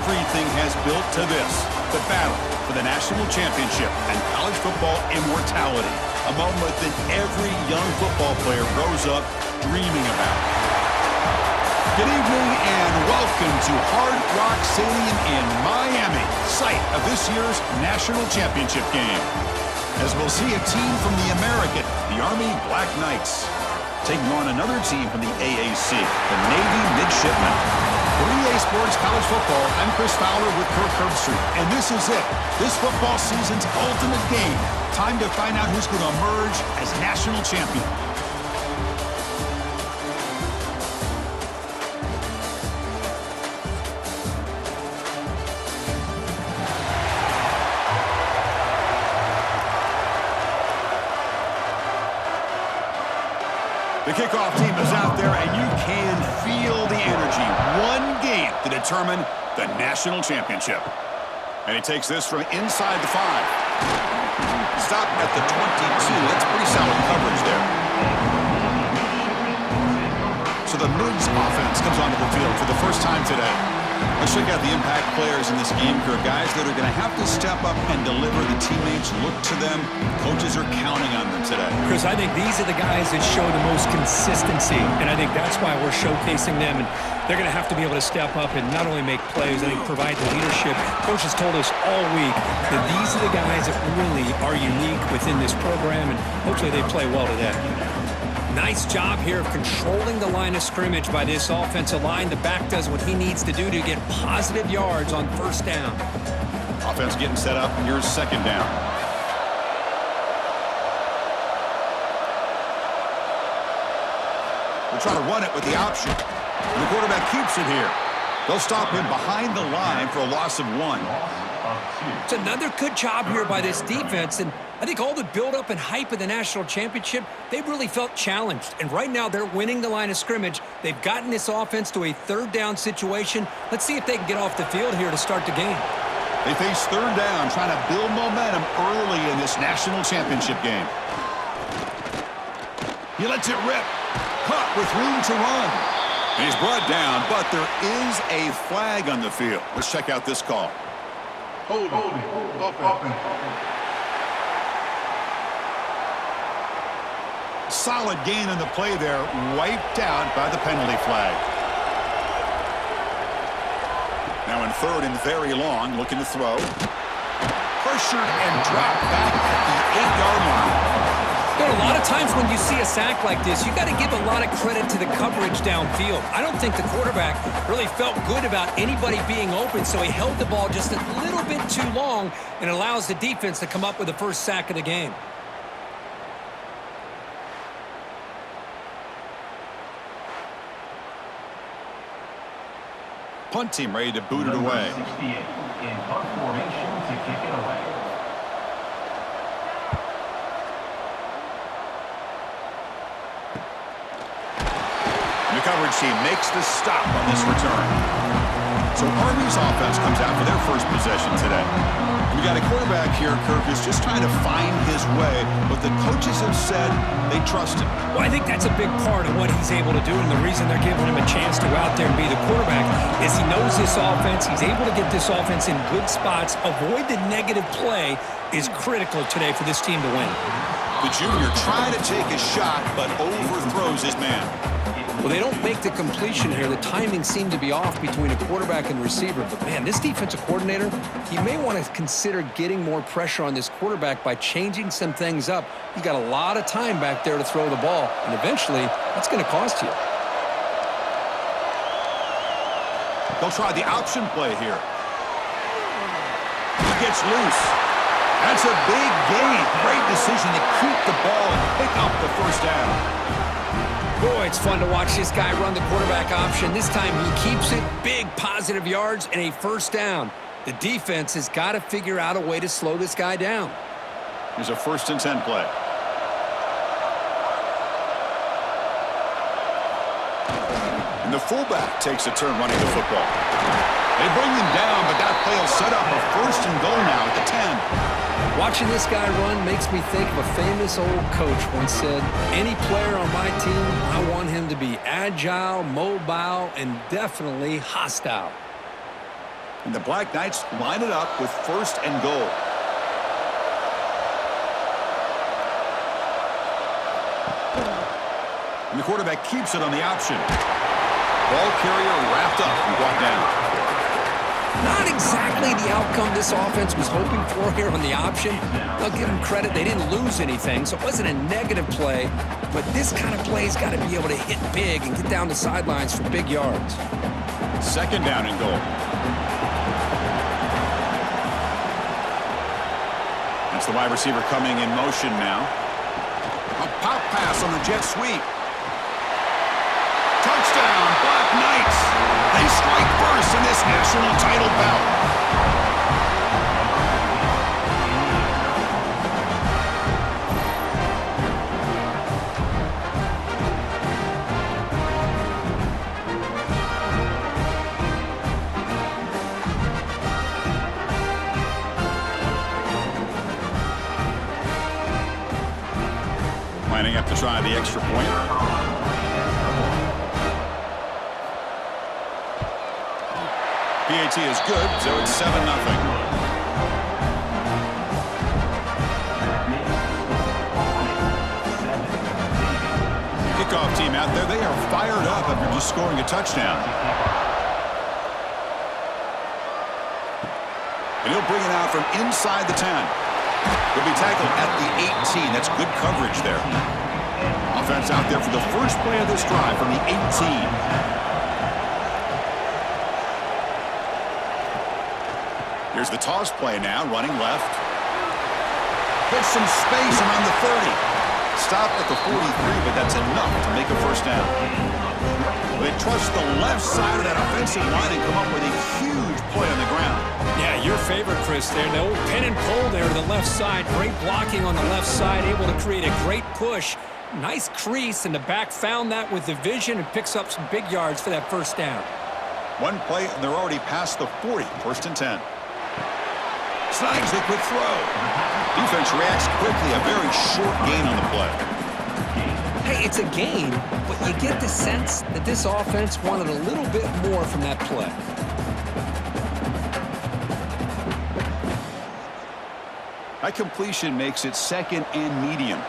Everything has built to this, the battle for the national championship and college football immortality, a moment that every young football player grows up dreaming about. Good evening and welcome to Hard Rock Stadium in Miami, site of this year's national championship game. As we'll see a team from the American, the Army Black Knights, taking on another team from the AAC, the Navy Midshipmen. For EA Sports College Football, I'm Chris Fowler with Kirk Herbstreit, and this is it. This football season's ultimate game. Time to find out who's going to emerge as national champion. The kickoff team is out there, and you can feel the energy. One game to determine the national championship. And he takes this from inside the 5. Stop at the 22. That's pretty solid coverage there. So the Mids offense comes onto the field for the first time today. Let's check out the impact players in this game, Kirk. Guys that are going to have to step up and deliver. The teammates look to them. Coaches are counting on them today. Chris, I think these are the guys that show the most consistency, and I think that's why we're showcasing them. And they're going to have to be able to step up and not only make plays, I think provide the leadership. Coach has told us all week that these are the guys that really are unique within this program, and hopefully they play well today. Nice job here of controlling the line of scrimmage by this offensive line. The back does what he needs to do to get positive yards on first down. Offense getting set up. Here's second down. We'll try to run it with the option. And the quarterback keeps it here. They'll stop him behind the line for a loss of 1. It's another good job here by this defense, and I think all the build-up and hype of the national championship, they really felt challenged. And right now, they're winning the line of scrimmage. They've gotten this offense to a third down situation. Let's see if they can get off the field here to start the game. They face third down, trying to build momentum early in this national championship game. He lets it rip. Caught with room to run. And he's brought down, but there is a flag on the field. Let's check out this call. Hold it. Solid gain on the play there, wiped out by the penalty flag. Now in third and very long, looking to throw. Pressured and dropped back at the 8-yard line. There are a lot of times when you see a sack like this, you got to give a lot of credit to the coverage downfield. I don't think the quarterback really felt good about anybody being open, so he held the ball just a little bit too long and allows the defense to come up with the first sack of the game. Punt team ready to boot it away. 68 in punt formation to kick it away. The coverage team makes the stop on this return. So Army's offense comes out for their first possession today. We got a quarterback here, Kirk, who's just trying to find his way, but the coaches have said they trust him. Well, I think that's a big part of what he's able to do, and the reason they're giving him a chance to go out there and be the quarterback is he knows this offense. He's able to get this offense in good spots. Avoid the negative play is critical today for this team to win. The junior trying to take a shot, but overthrows his man. Well, they don't make the completion here. The timing seemed to be off between a quarterback and receiver. But, man, this defensive coordinator, he may want to consider getting more pressure on this quarterback by changing some things up. He's got a lot of time back there to throw the ball, and eventually that's going to cost you. They'll try the option play here. He gets loose. That's a big gain. Great decision to keep the ball and pick up the first down. Boy, it's fun to watch this guy run the quarterback option. This time he keeps it, big positive yards, and a first down. The defense has got to figure out a way to slow this guy down. Here's a 1st and 10 play. And the fullback takes a turn running the football. They bring him down, but that play will set up a 1st and goal now at the 10. Watching this guy run makes me think of a famous old coach once said, any player on my team, I want him to be agile, mobile, and definitely hostile. And the Black Knights line it up with 1st and goal. And the quarterback keeps it on the option. Ball carrier wrapped up and brought down. Not exactly the outcome this offense was hoping for here on the option. I'll give them credit. They didn't lose anything, so it wasn't a negative play. But this kind of play's got to be able to hit big and get down the sidelines for big yards. 2nd down and goal. That's the wide receiver coming in motion now. A pop pass on the jet sweep. Touchdown, Black Knights. They strike first in this national title bout. Lining up to try the extra point. PAT is good, so it's 7-0. Kickoff team out there, they are fired up after just scoring a touchdown. And he'll bring it out from inside the 10. He'll be tackled at the 18. That's good coverage there. Offense out there for the first play of this drive from the 18. Here's the toss play now, running left. Gets some space around the 30. Stop at the 43, but that's enough to make a 1st down. They trust the left side of that offensive line and come up with a huge play on the ground. Yeah, your favorite, Chris, there. The old pin and pull there to the left side. Great blocking on the left side, able to create a great push. Nice crease, and the back found that with the vision and picks up some big yards for that 1st down. One play, and they're already past the 40, 1st and 10. Snags the quick throw. Defense reacts quickly, a very short gain on the play. Hey, it's a game, but you get the sense that this offense wanted a little bit more from that play. That completion makes it 2nd and medium.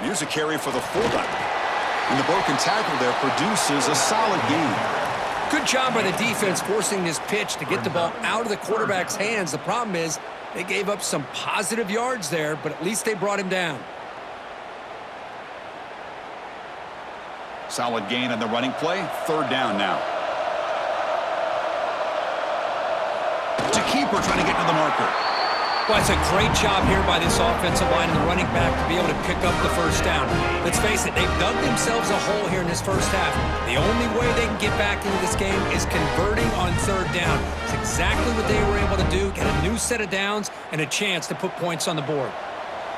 Here's a carry for the fullback. And the broken tackle there produces a solid gain. Good job by the defense forcing this pitch to get the ball out of the quarterback's hands. The problem is they gave up some positive yards there, but at least they brought him down. Solid gain on the running play. 3rd down now. To keeper trying to get to the marker. Well, it's a great job here by this offensive line and the running back to be able to pick up the 1st down. Let's face it, they've dug themselves a hole here in this 1st half. The only way they can get back into this game is converting on 3rd down. It's exactly what they were able to do, get a new set of downs and a chance to put points on the board.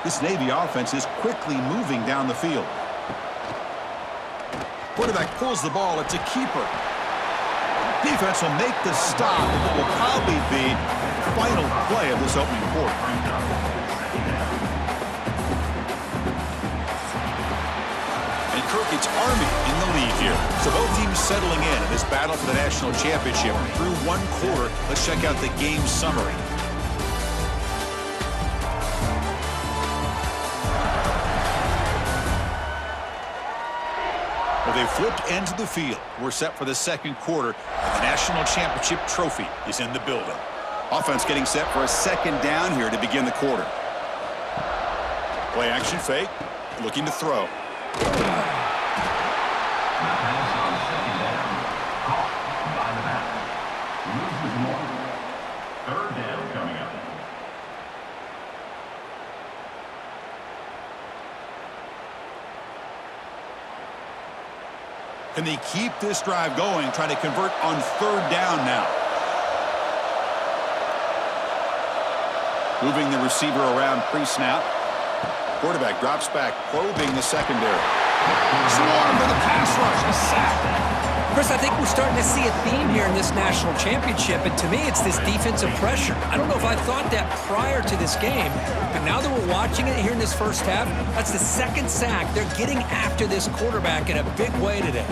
This Navy offense is quickly moving down the field. Quarterback pulls the ball. It's a keeper. Defense will make the stop. It will probably be the final play of this opening quarter. And Kirk, it's Army in the lead here. So both teams settling in this battle for the national championship through 1 quarter. Let's check out the game summary. Well, they flipped into the field. We're set for the 2nd quarter. The national championship trophy is in the building. Offense getting set for a 2nd down here to begin the quarter. Play action fake. Looking to throw. Can they keep this drive going, trying to convert on 3rd down now? Moving the receiver around pre-snap. Quarterback drops back, probing the secondary. Swarm to the pass rush, a sack. Chris, I think we're starting to see a theme here in this national championship, and to me it's this defensive pressure. I don't know if I thought that prior to this game, but now that we're watching it here in this 1st half, that's the 2nd sack. They're getting after this quarterback in a big way today.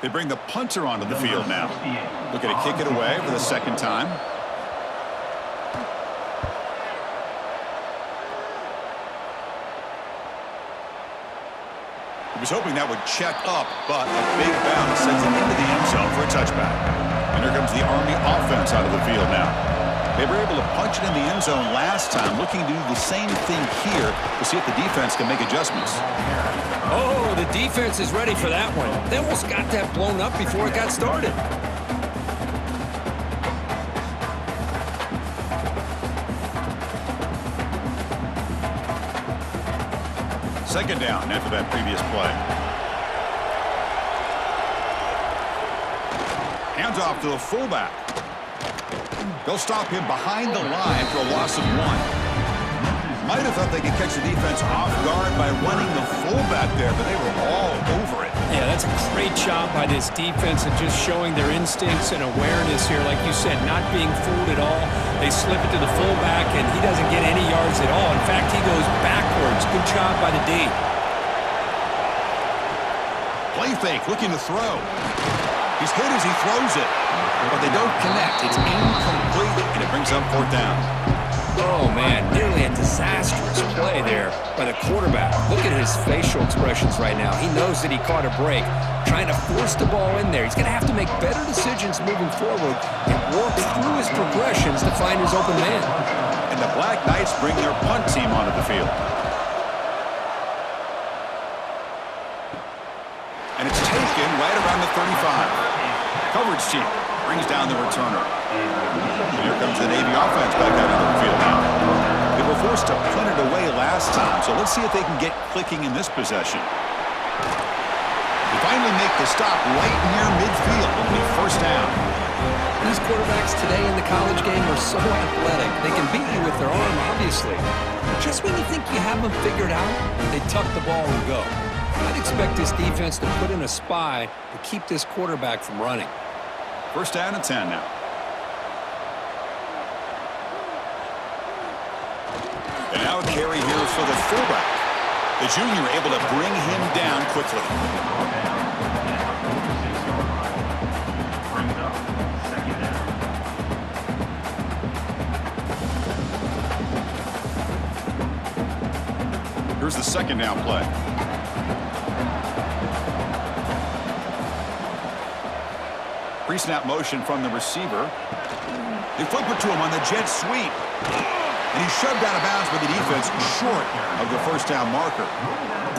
They bring the punter onto the field now. Looking to kick it away for the second time. He was hoping that would check up, but a big bounce sends it into the end zone for a touchback. And here comes the Army offense out of the field now. They were able to punch it in the end zone last time, looking to do the same thing here to see if the defense can make adjustments. Oh, the defense is ready for that one. They almost got that blown up before it got started. Second down after that previous play. Hands off to the fullback. They'll stop him behind the line for a loss of 1. Might have thought they could catch the defense off guard by running the fullback there, but they were all over it. Yeah, that's a great job by this defense and just showing their instincts and awareness here. Like you said, not being fooled at all. They slip it to the fullback, and he doesn't get any yards at all. In fact, he goes backwards. Good job by the D. Play fake, looking to throw. He's hit as he throws it, but they don't connect. It's incomplete, and it brings up 4th down. Oh, man, nearly a disastrous play there by the quarterback. Look at his facial expressions right now. He knows that he caught a break, trying to force the ball in there. He's going to have to make better decisions moving forward and work through his progressions to find his open man. And the Black Knights bring their punt team onto the field. And it's taken right around the 35. Coverage team brings down the returner. And here comes the Navy offense back out into the field now. They were forced to punt it away last time, so let's see if they can get clicking in this possession. They finally make the stop right near midfield. It'll be 1st down. These quarterbacks today in the college game are so athletic. They can beat you with their arm, obviously. Just when you think you have them figured out, they tuck the ball and go. I'd expect this defense to put in a spy to keep this quarterback from running. 1st down and 10 now. And now a carry here for the fullback. The junior able to bring him down quickly. Here's the 2nd down play. Pre-snap motion from the receiver. They flip it to him on the jet sweep. And he's shoved out of bounds by the defense short of the 1st down marker.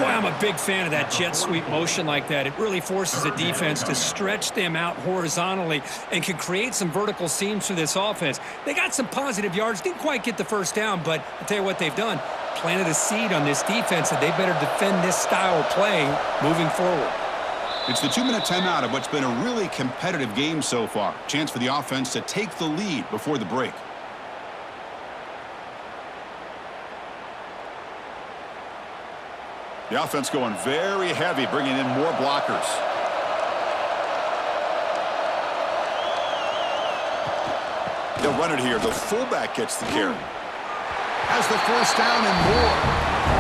Boy, I'm a big fan of that jet sweep motion like that. It really forces a defense to stretch them out horizontally and can create some vertical seams for this offense. They got some positive yards, didn't quite get the 1st down, but I'll tell you what they've done. Planted a seed on this defense that they better defend this style of play moving forward. It's the 2-minute timeout of what's been a really competitive game so far. Chance for the offense to take the lead before the break. The offense going very heavy, bringing in more blockers. They'll run it here. The fullback gets the carry. Has the 1st down and more.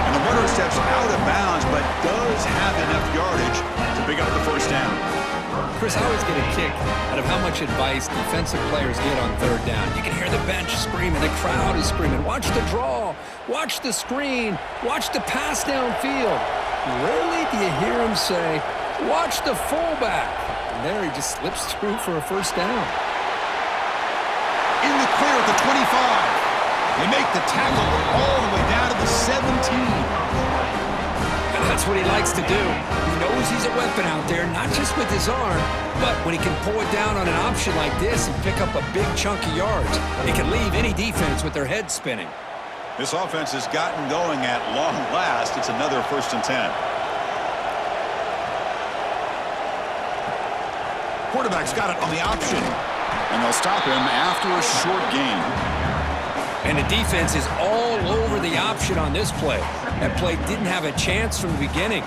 And the runner steps out of bounds, but does have enough yardage to pick up the 1st down. Chris, I always get a kick out of how much advice defensive players get on 3rd down. You can hear the bench screaming, the crowd is screaming, watch the draw, watch the screen, watch the pass downfield. Rarely do you hear him say, watch the fullback. And there he just slips through for a 1st down. In the clear at the 25. They make the tackle all the way down to the 17. And that's what he likes to do. He knows he's a weapon out there, not just with his arm, but when he can pull it down on an option like this and pick up a big chunk of yards, it can leave any defense with their head spinning. This offense has gotten going at long last. It's another 1st and 10. Quarterback's got it on the option, and they'll stop him after a short gain. And the defense is all over the option on this play. That play didn't have a chance from the beginning.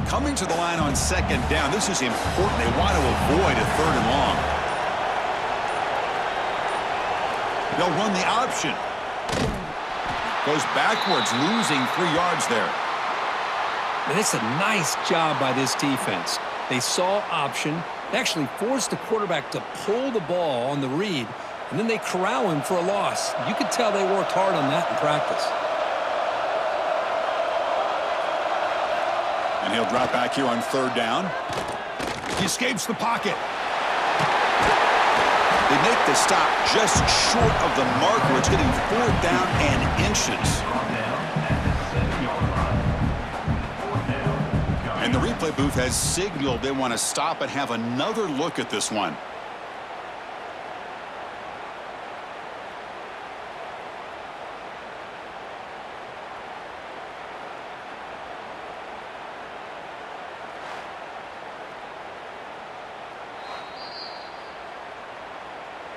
Coming to the line on 2nd down. This is important. They want to avoid a 3rd and long. They'll run the option. Goes backwards, losing 3 yards there. And it's a nice job by this defense. They saw option. They actually forced the quarterback to pull the ball on the read, and then they corral him for a loss. You could tell they worked hard on that in practice. And he'll drop back here on 3rd down. He escapes the pocket. They make the stop just short of the marker. It's getting 4th down and inches. And the replay booth has signaled they want to stop and have another look at this one.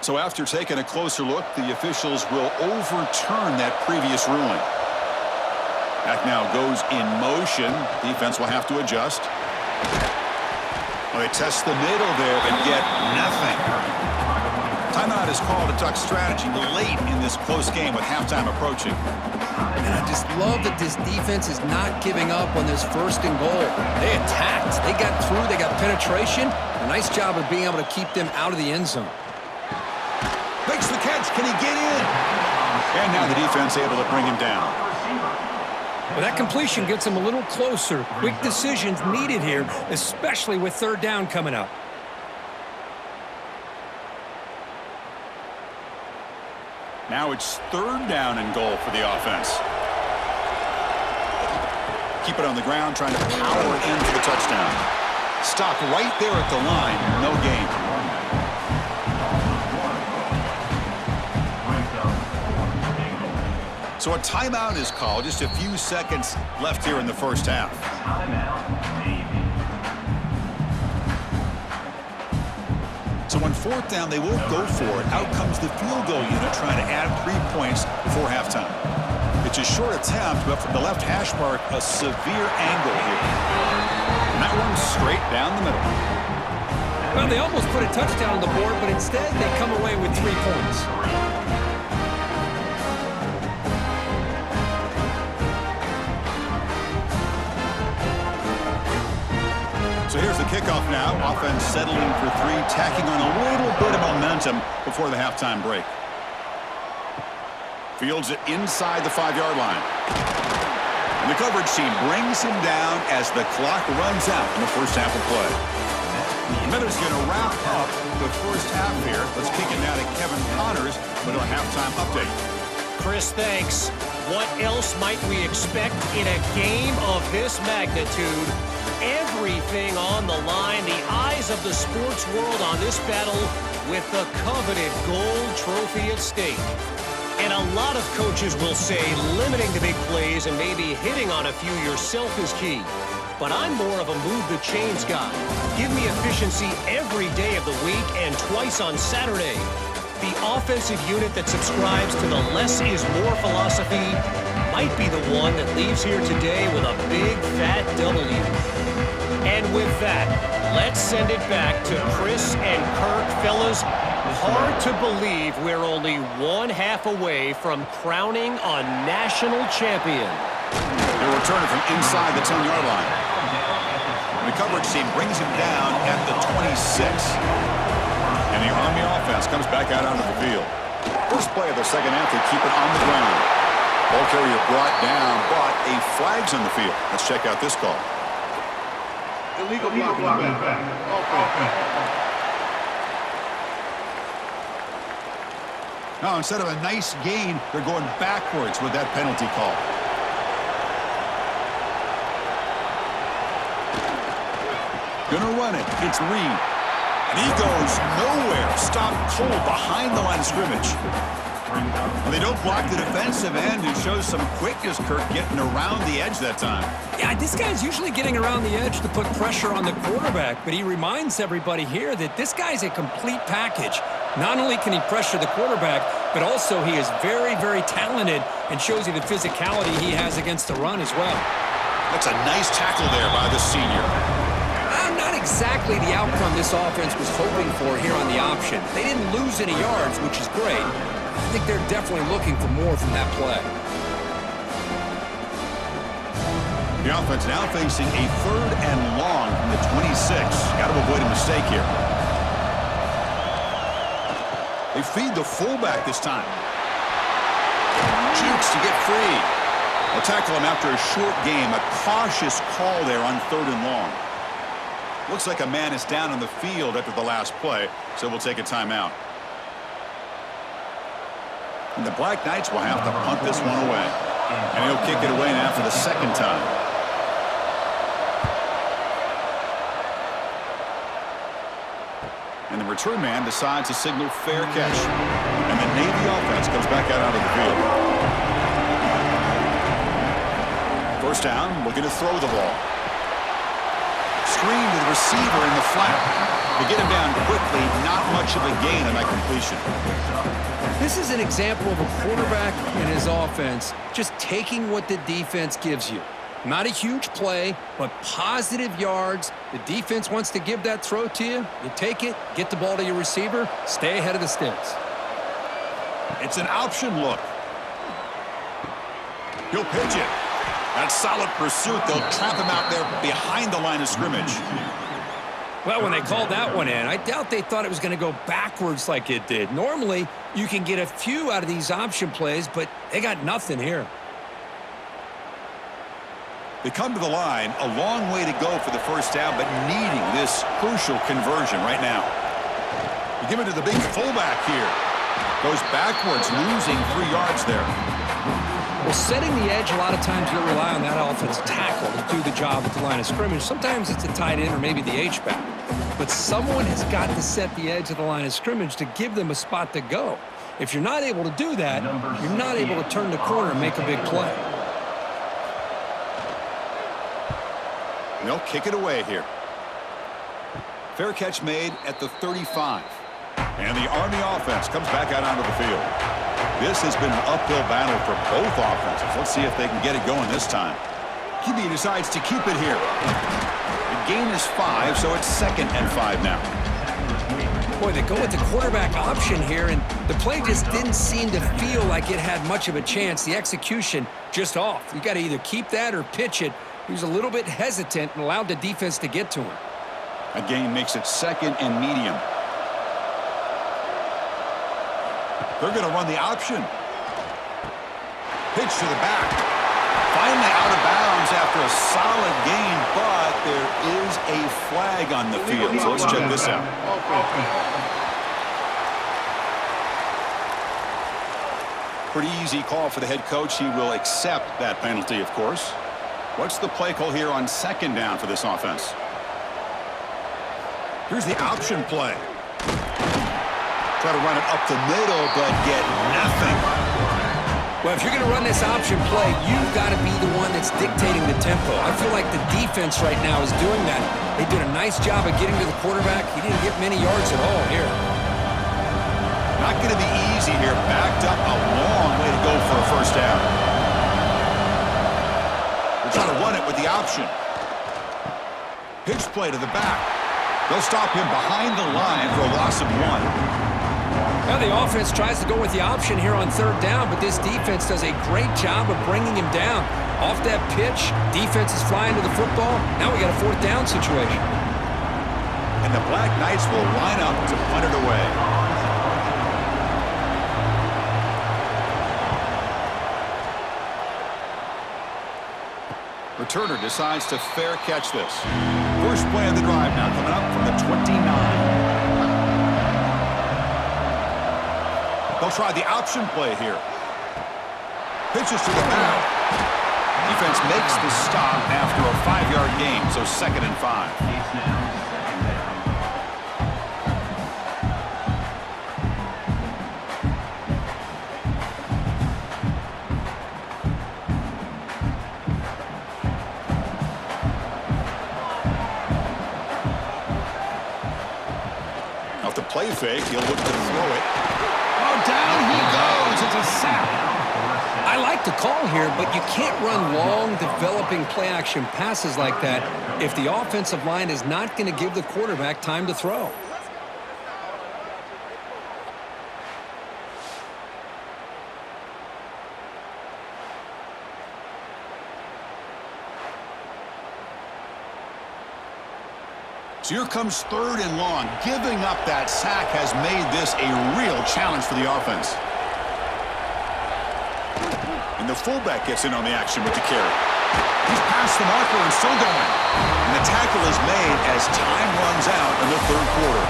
So after taking a closer look, the officials will overturn that previous ruling. That now goes in motion. Defense will have to adjust. Well, they test the middle there, but get nothing. Timeout is called to talk strategy late in this close game with halftime approaching. And I just love that this defense is not giving up on this 1st and goal. They attacked. They got through. They got penetration. A nice job of being able to keep them out of the end zone. Makes the catch. Can he get in? And now the defense able to bring him down. Well, that completion gets him a little closer. Quick decisions needed here, especially with 3rd down coming up. Now it's 3rd down and goal for the offense. Keep it on the ground, trying to power in for the touchdown. Stop right there at the line. No gain. So a timeout is called. Just a few seconds left here in the 1st half. So on 4th down, they won't go for it. Out comes the field goal unit trying to add 3 points before halftime. It's a short attempt, but from the left hash mark, a severe angle here. And that one's straight down the middle. Well, they almost put a touchdown on the board, but instead they come away with 3 points. So here's the kickoff now. Offense settling for 3, tacking on a little bit of momentum before the halftime break. Fields it inside the 5-yard line. And the coverage team brings him down as the clock runs out in the 1st half of play. Miller's going to wrap up the 1st half here. Let's kick it now to Kevin Connors with our halftime update. Chris, thanks. What else might we expect in a game of this magnitude? Everything on the line, the eyes of the sports world on this battle with the coveted gold trophy at stake. And a lot of coaches will say limiting the big plays and maybe hitting on a few yourself is key. But I'm more of a move the chains guy. Give me efficiency every day of the week and twice on Saturday. The offensive unit that subscribes to the less is more philosophy might be the one that leaves here today with a big fat W. And with that, let's send it back to Chris and Kirk. Fellas, hard to believe we're only 1 half away from crowning a national champion. They'll return it from inside the 10-yard line. And the coverage team brings him down at the 26. And the Army offense comes back out onto the field. First play of the 2nd half, they keep it on the ground. Ball carrier brought down, but a flag's on the field. Let's check out this call. Illegal blocking back. Now, instead of a nice gain, they're going backwards with that penalty call. Gonna run it. It's Reed. And he goes nowhere. Stopped cold behind the line of scrimmage. And they don't block the defensive end, who shows some quickness, Kirk, getting around the edge that time. Yeah, this guy's usually getting around the edge to put pressure on the quarterback, but he reminds everybody here that this guy's a complete package. Not only can he pressure the quarterback, but also he is very, very talented and shows you the physicality he has against the run as well. That's a nice tackle there by the senior. Not exactly the outcome this offense was hoping for here on the option. They didn't lose any yards, which is great. I think they're definitely looking for more from that play. The offense now facing a 3rd and long from the 26. Got to avoid a mistake here. They feed the fullback this time. Jukes to get free. They'll tackle him after a short game. A cautious call there on 3rd and long. Looks like a man is down on the field after the last play, so we'll take a timeout. And the Black Knights will have to punt this one away. And he'll kick it away now for the 2nd time. And the return man decides to signal fair catch. And the Navy offense comes back out onto the field. First down, looking to throw the ball. Screen to the receiver in the flat. To get him down quickly, not much of a gain on that completion. This is an example of a quarterback and his offense just taking what the defense gives you. Not a huge play, but positive yards. The defense wants to give that throw to you. You take it, get the ball to your receiver, stay ahead of the sticks. It's an option look. He'll pitch it. That's solid pursuit. They'll trap him out there behind the line of scrimmage. Well, when they called that one in, I doubt they thought it was going to go backwards like it did. Normally, you can get a few out of these option plays, but they got nothing here. They come to the line, a long way to go for the first down, but needing this crucial conversion right now. You give it to the big fullback here. Goes backwards, losing 3 yards there. Well, setting the edge, a lot of times you'll rely on that offensive tackle to do the job at the line of scrimmage. Sometimes it's a tight end or maybe the H-back. But someone has got to set the edge of the line of scrimmage to give them a spot to go. If you're not able to do that, you're not able to turn the corner and make a big play. They'll kick it away here. Fair catch made at the 35. And the Army offense comes back out onto the field. This has been an uphill battle for both offenses. Let's see if they can get it going this time. QB decides to keep it here. The gain is 5, so it's 2nd and 5 now. Boy, they go with the quarterback option here, and the play just didn't seem to feel like it had much of a chance. The execution just off. You got to either keep that or pitch it. He was a little bit hesitant and allowed the defense to get to him. A gain makes it 2nd and medium. They're going to run the option. Pitch to the back. Finally out of bounds after a solid gain, but there is a flag on the field. So let's check this out. Pretty easy call for the head coach. He will accept that penalty, of course. What's the play call here on 2nd down for this offense? Here's the option play. Try to run it up the middle, but get nothing. Well, if you're going to run this option play, you've got to be the one that's dictating the tempo. I feel like the defense right now is doing that. They did a nice job of getting to the quarterback. He didn't get many yards at all here. Not going to be easy here. Backed up a long way to go for a first down. They're trying to run it with the option. Pitch play to the back. They'll stop him behind the line for a loss of 1. Well, the offense tries to go with the option here on 3rd down, but this defense does a great job of bringing him down. Off that pitch, defense is flying to the football. Now we got a 4th down situation. And the Black Knights will line up to punt it away. Returner decides to fair catch this. First play of the drive now coming up from the 29. They'll try the option play here. Pitches to the back. Defense makes the stop after a 5-yard gain, so 2nd and 5. Off the play fake, he'll look to throw it. Down he goes. It's a sack. I like the call here, but you can't run long, developing play-action passes like that if the offensive line is not going to give the quarterback time to throw. So here comes 3rd and long. Giving up that sack has made this a real challenge for the offense. And the fullback gets in on the action with the carry. He's past the marker and still going. And the tackle is made as time runs out in the 3rd quarter.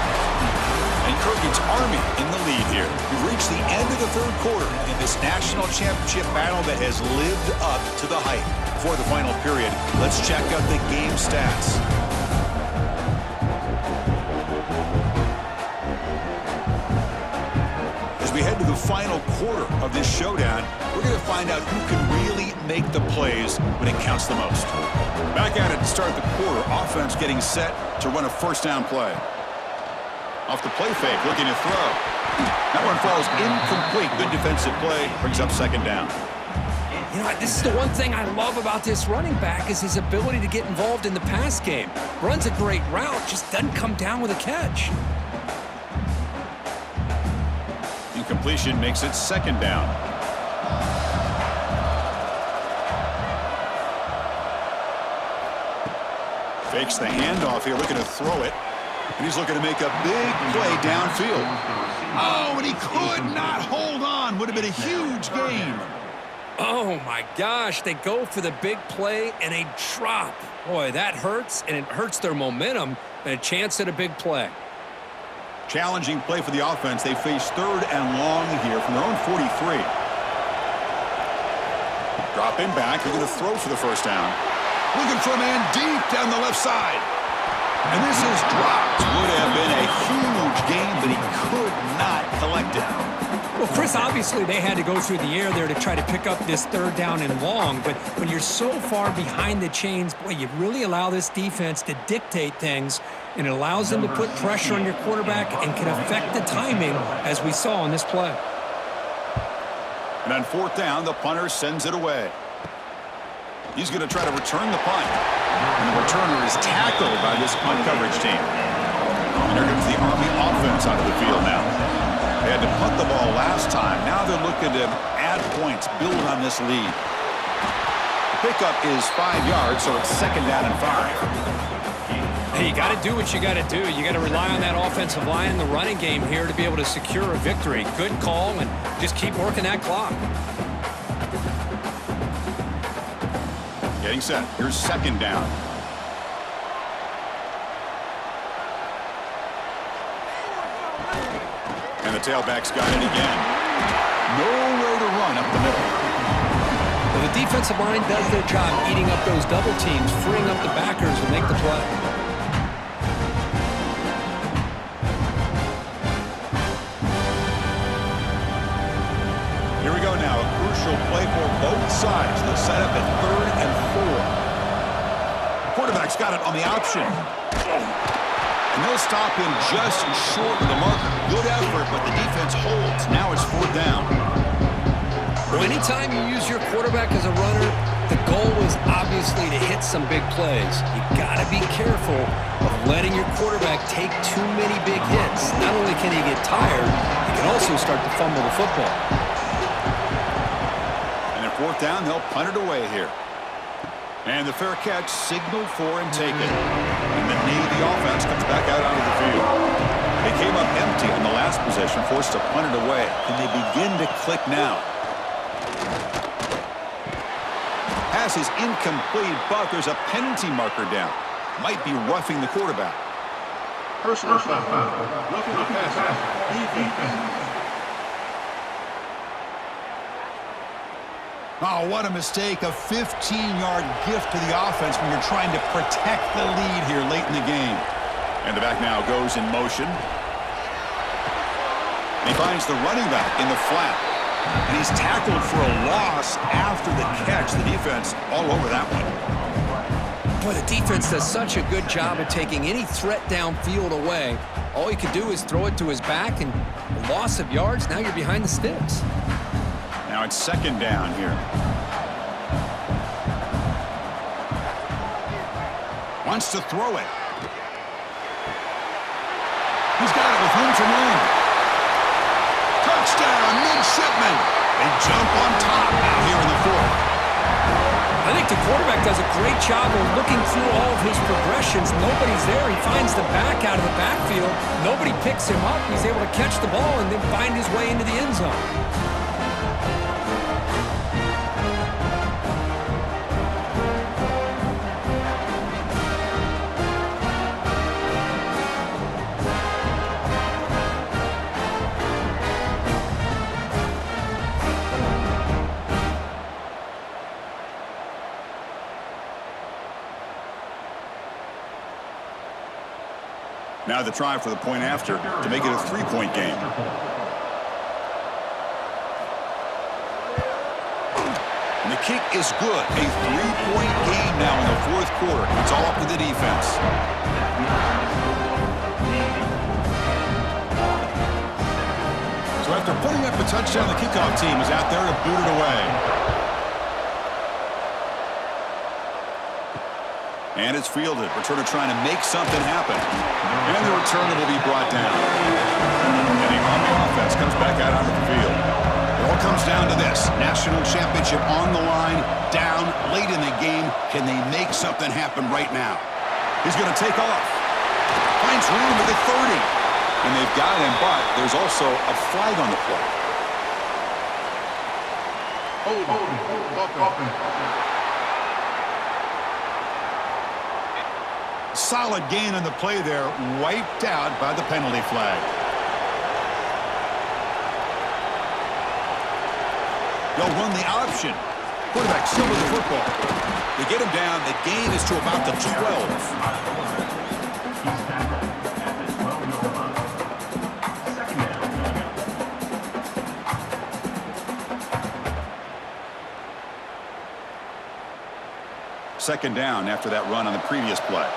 And Kirky's Army in the lead here. We've reached the end of the 3rd quarter in this national championship battle that has lived up to the hype. Before the final period, let's check out the game stats. As we head to the final quarter of this showdown, we're going to find out who can really make the plays when it counts the most. Back at it to start the quarter. Offense getting set to run a 1st down play. Off the play fake, looking to throw. That one falls incomplete. Good defensive play, brings up 2nd down. You know, this is the one thing I love about this running back is his ability to get involved in the pass game. Runs a great route, just doesn't come down with a catch. Incompletion makes it 2nd down. Fakes the handoff here, looking to throw it. And he's looking to make a big play downfield. Oh, and he could not hold on. Would have been a huge gain. Oh, my gosh. They go for the big play, and they drop. Boy, that hurts, and it hurts their momentum and a chance at a big play. Challenging play for the offense. They face 3rd and long here from their own 43. Dropping back. They're going to throw for the 1st down. Looking for a man deep down the left side. And this is dropped. Would have been a huge gain, but he could not collect it. Well, Chris, obviously they had to go through the air there to try to pick up this 3rd down and long, but when you're so far behind the chains, boy, you really allow this defense to dictate things, and it allows them to put pressure on your quarterback and can affect the timing, as we saw on this play. And on 4th down, the punter sends it away. He's going to try to return the punt. And the returner is tackled by this punt coverage team. And here comes the Army offense out of the field now. They had to punt the ball last time. Now they're looking to add points, build on this lead. The pickup is 5 yards, so it's 2nd down and 5. Hey, you got to do what you got to do. You got to rely on that offensive line in the running game here to be able to secure a victory. Good call, and just keep working that clock. Getting set. Here's 2nd down. And the tailback's got it again. Nowhere to run up the middle. Well, the defensive line does their job eating up those double teams, freeing up the backers to make the play. Here we go now. A crucial play for both sides. They'll set up at 3rd and 4. Quarterback's got it on the option. And they'll stop him just short of the marker. Good effort, but the defense holds. Now it's 4th down. Well, anytime you use your quarterback as a runner, the goal is obviously to hit some big plays. You got to be careful of letting your quarterback take too many big hits. Not only can he get tired, he can also start to fumble the football. And at 4th down, they'll punt it away here. And the fair catch signaled for and taken. And the Navy offense comes back out onto the field. They came up empty in the last possession, forced to punt it away. And they begin to click now. Pass is incomplete, but there's a penalty marker down. Might be roughing the quarterback. Personal foul. Roughing the passer. Oh, what a mistake. A 15-yard gift to the offense when you're trying to protect the lead here late in the game. And the back now goes in motion. And he finds the running back in the flat. And he's tackled for a loss after the catch. The defense all over that one. Boy, the defense does such a good job of taking any threat downfield away. All you can do is throw it to his back, and a loss of yards, now you're behind the sticks. Now it's 2nd down here. Wants to throw it. He's got it with room to run. Touchdown, Midshipmen. They jump on top now here in the 4th. I think the quarterback does a great job of looking through all of his progressions. Nobody's there. He finds the back out of the backfield. Nobody picks him up. He's able to catch the ball and then find his way into the end zone. Now the try for the point after to make it a three-point game. And the kick is good. A three-point game now in the fourth quarter. It's all up to the defense. So after putting up a touchdown, the kickoff team is out there to boot it away. And it's fielded. Returner trying to make something happen. And the returner will be brought down. And the Army offense comes back out onto the field. It all comes down to this. National championship on the line, down late in the game. Can they make something happen right now? He's going to take off. Finds room at the 30. And they've got him, but there's also a flag on the play. Solid gain on the play there, wiped out by the penalty flag. They'll run the option. Quarterback still with the football. They get him down. The gain is to about the 12. Second down after that run on the previous play.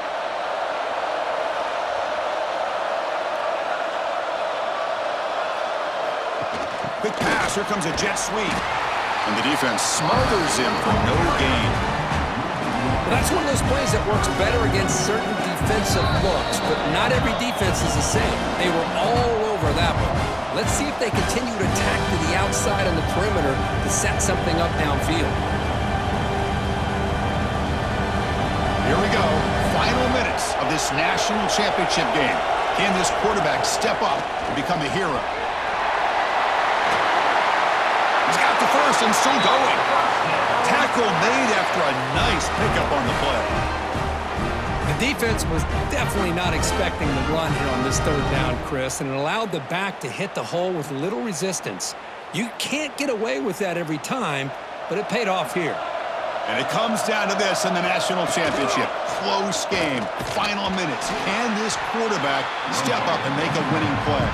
Quick pass, here comes a jet sweep. And the defense smothers him for no gain. Well, that's one of those plays that works better against certain defensive looks, but not every defense is the same. They were all over that one. Let's see if they continue to attack to the outside on the perimeter to set something up downfield. Here we go. Final minutes of this national championship game. Can this quarterback step up and become a hero? He's got the first and still going. Tackle made after a nice pickup on the play. The defense was definitely not expecting the run here on this third down, Chris, and it allowed the back to hit the hole with little resistance. You can't get away with that every time, but it paid off here. And it comes down to this in the national championship. Close game. Final minutes. Can this quarterback step up and make a winning play?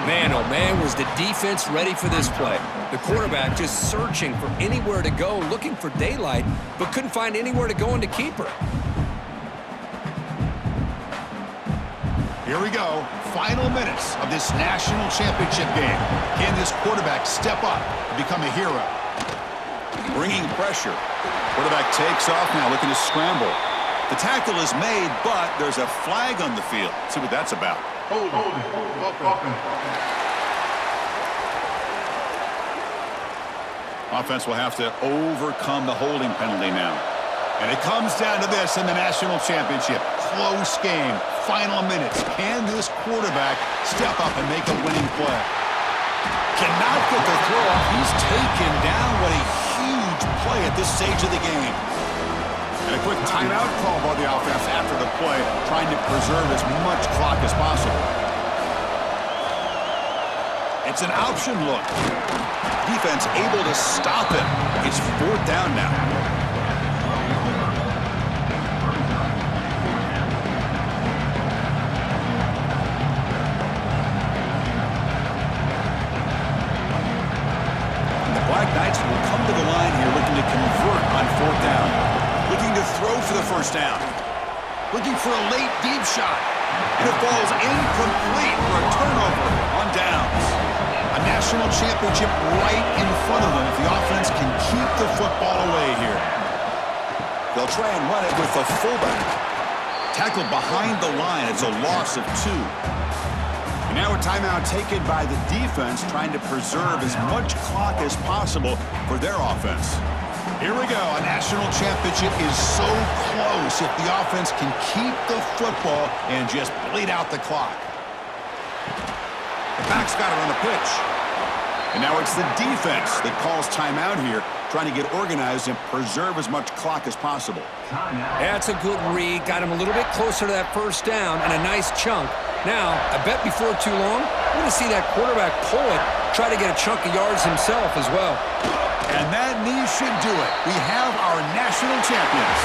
Man, oh man, was the defense ready for this play. The quarterback just searching for anywhere to go, looking for daylight, but couldn't find anywhere to go into keeper. Here we go. Final minutes of this national championship game. Can this quarterback step up and become a hero? Bringing pressure. Quarterback takes off now, looking to scramble. The tackle is made, but there's a flag on the field. Let's see what that's about. Offense will have to overcome the holding penalty now. And it comes down to this in the national championship. Close game. Final minutes. Can this quarterback step up and make a winning play? Cannot get the throw off. He's taken down. What a huge play at this stage of the game. And a quick timeout call by the offense after the play, trying to preserve as much clock as possible. It's an option look. Defense able to stop him. It's fourth down now. Black Knights will come to the line here looking to convert on fourth down. Looking to throw for the first down. Looking for a late deep shot. And it falls incomplete for a turnover on downs. A national championship right in front of them if the offense can keep the football away here. They'll try and run it with the fullback. Tackled behind the line. It's a loss of 2. And now a timeout taken by the defense, trying to preserve as much clock as possible for their offense. Here we go. A national championship is so close if the offense can keep the football and just bleed out the clock. The back's got it on the pitch. And now it's the defense that calls timeout here, trying to get organized and preserve as much clock as possible. That's a good read. Got him a little bit closer to that first down and a nice chunk. Now, I bet before too long, we're going to see that quarterback pull it, try to get a chunk of yards himself as well. And that knee should do it. We have our national champions.